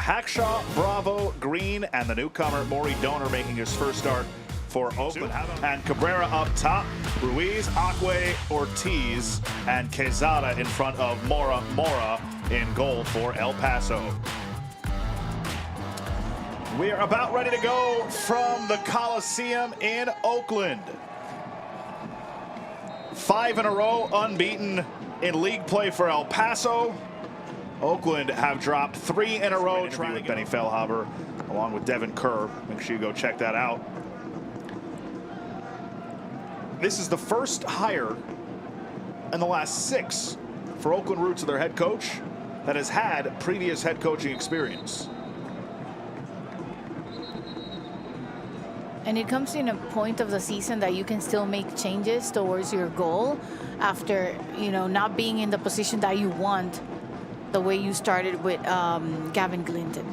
Hackshaw, Bravo, Greene, and the newcomer Maury Donor making his first start for Oakland. And Cabrera up top, Ruiz, Aquay, Ortíz, and Quezada in front of Mora in goal for El Paso. We are about ready to go from the Coliseum in Oakland. 5 in a row unbeaten in league play for El Paso. Oakland have dropped 3 in a row. Trying with Benny Feilhaber along with Devin Kerr. Make sure you go check that out. This is the first hire in the last 6 for Oakland Roots of their head coach that has had previous head coaching experience. And it comes in a point of the season that you can still make changes towards your goal after, not being in the position that you want the way you started with Gavin Glinton.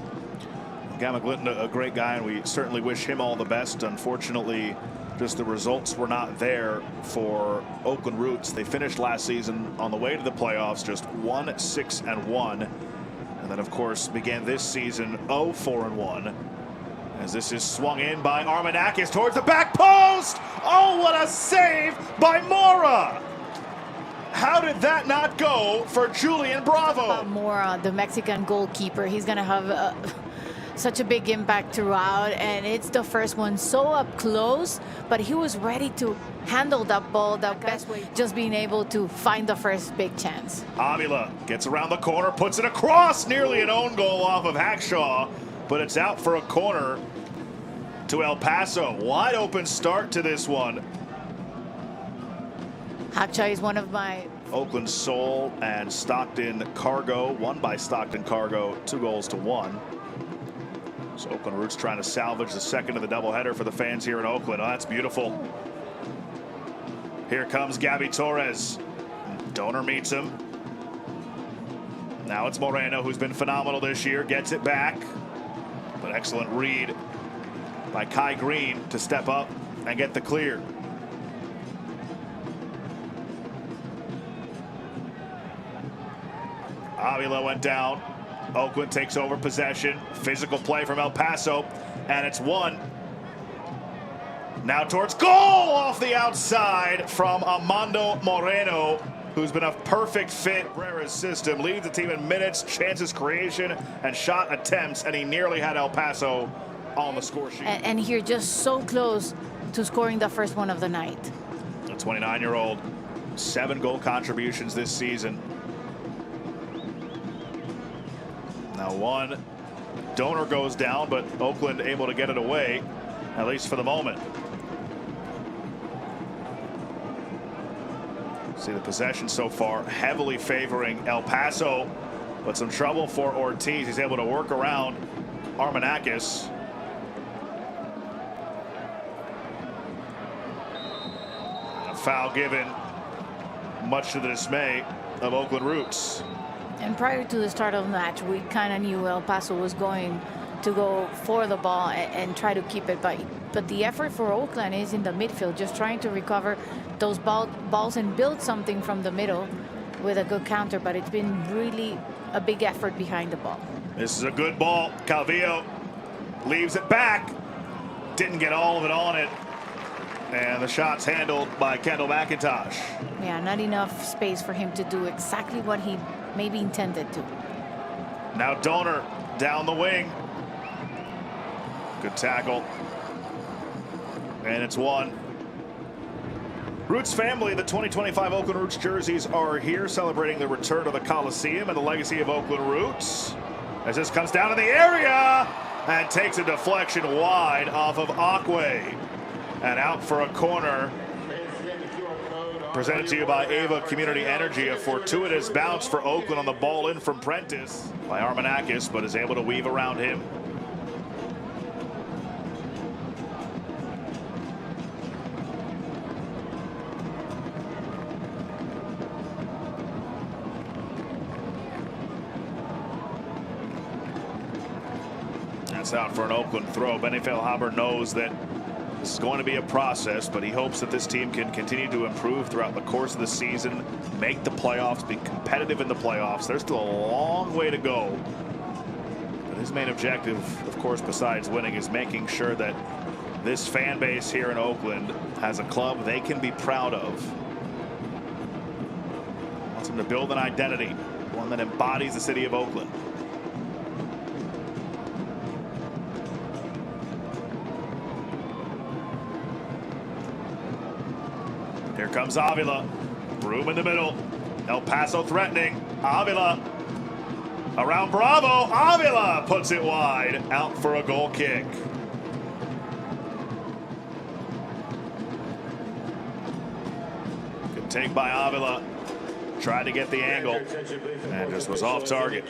Gavin Glinton, a great guy, and we certainly wish him all the best. Unfortunately, just the results were not there for Oakland Roots. They finished last season on the way to the playoffs, just 1-6-1. And then, of course, began this season 0-4-1. As this is swung in by Armenakas towards the back post. Oh, what a save by Mora! How did that not go for Julian Bravo? Mora, the Mexican goalkeeper, he's going to have such a big impact throughout, and it's the first one so up close, but he was ready to handle that ball the best way, just being able to find the first big chance. Avila gets around the corner, puts it across, nearly an own goal off of Hackshaw, but it's out for a corner to El Paso. Wide open start to this one. Hackshaw is one of my... Oakland Soul and Stockton Cargo, won by Stockton Cargo, 2-1. So Oakland Roots trying to salvage the second of the doubleheader for the fans here in Oakland. Oh, that's beautiful. Here comes Gabby Torres. Donor meets him. Now it's Moreno, who's been phenomenal this year, gets it back. But excellent read by Kai Greene to step up and get the clear. Avila went down. Oakland takes over possession. Physical play from El Paso, and it's won. Now towards goal off the outside from Amando Moreno, who's been a perfect fit. Cabrera's system leads the team in minutes, chances creation, and shot attempts, and he nearly had El Paso on the score sheet. And here just so close to scoring the first one of the night. The 29-year-old, 7 goal contributions this season. Now one Donor goes down, but Oakland able to get it away, at least for the moment. See the possession so far heavily favoring El Paso, but some trouble for Ortíz. He's able to work around Armenakas. A foul given, much to the dismay of Oakland Roots. And prior to the start of the match, we kind of knew El Paso was going to go for the ball and try to keep it. But the effort for Oakland is in the midfield, just trying to recover those balls and build something from the middle with a good counter. But it's been really a big effort behind the ball. This is a good ball. Calvillo leaves it back. Didn't get all of it on it. And the shot's handled by Kendall McIntosh. Yeah, not enough space for him to do exactly what he maybe intended to. Now Donor down the wing. Good tackle. And it's won. Roots family, the 2025 Oakland Roots jerseys are here celebrating the return of the Coliseum and the legacy of Oakland Roots. As this comes down to the area and takes a deflection wide off of Aquay. And out for a corner. Presented to you by Ava Community Energy. A fortuitous bounce for Oakland on the ball in from Prentice by Armenakas, but is able to weave around him. That's out for an Oakland throw. Benny Feilhaber knows that this is going to be a process, but he hopes that this team can continue to improve throughout the course of the season, make the playoffs, be competitive in the playoffs. There's still a long way to go. But His main objective, of course, besides winning, is making sure that this fan base here in Oakland has a club they can be proud of. Wants them to build an identity, one that embodies the city of Oakland. Here comes Avila. Room in the middle. El Paso threatening. Avila. Around Bravo. Avila puts it wide. Out for a goal kick. Good take by Avila. Tried to get the angle. And just was off target.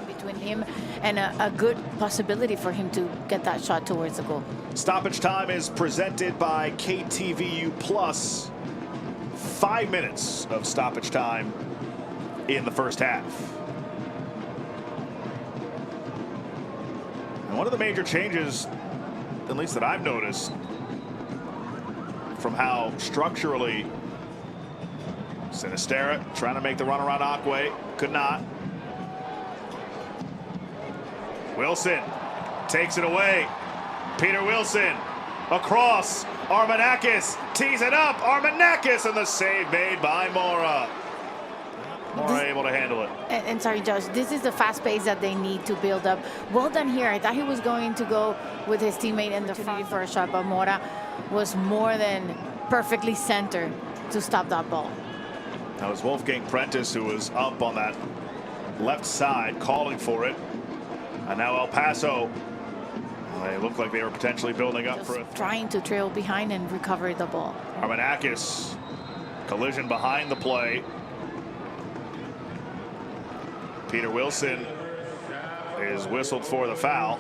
Between him and a good possibility for him to get that shot towards the goal. Stoppage time is presented by KTVU Plus. 5 minutes of stoppage time in the first half. And one of the major changes, at least that I've noticed, from how structurally Sinisterra trying to make the run around Aquay, could not. Wilson takes it away. Peter Wilson across. Armenakas tees it up. Armenakas, and the save made by Mora. Mora able to handle it. And sorry, Josh, this is the fast pace that they need to build up. Well done here. I thought he was going to go with his teammate in the front for a shot, but Mora was more than perfectly centered to stop that ball. That was Wolfgang Prentice who was up on that left side calling for it. And now El Paso, they look like they were potentially building up for it. Trying to trail behind and recover the ball. Armenakas, collision behind the play. Peter Wilson is whistled for the foul.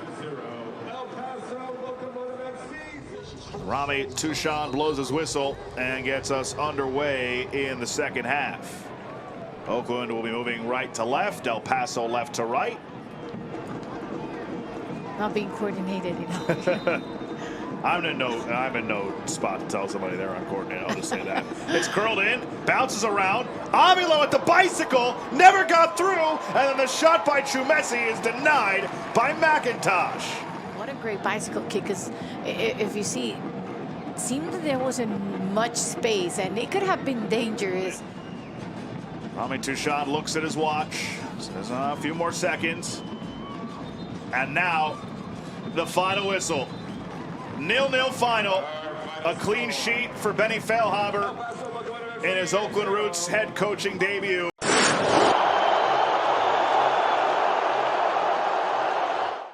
Rami Touchon blows his whistle and gets us underway in the second half. Oakland will be moving right to left, El Paso left to right. Not being coordinated, you know. I'm in no spot to tell somebody they're uncoordinated. I'll just say that. It's curled in, bounces around. Avila at the bicycle, never got through, and then the shot by Chumesi is denied by McIntosh. What a great bicycle kick, because if you see, it seemed that there wasn't much space, and it could have been dangerous. Rami Touchon looks at his watch, says a few more seconds. And now, the final whistle. 0-0 final. A clean sheet for Benny Feilhaber in his Oakland Roots head coaching debut.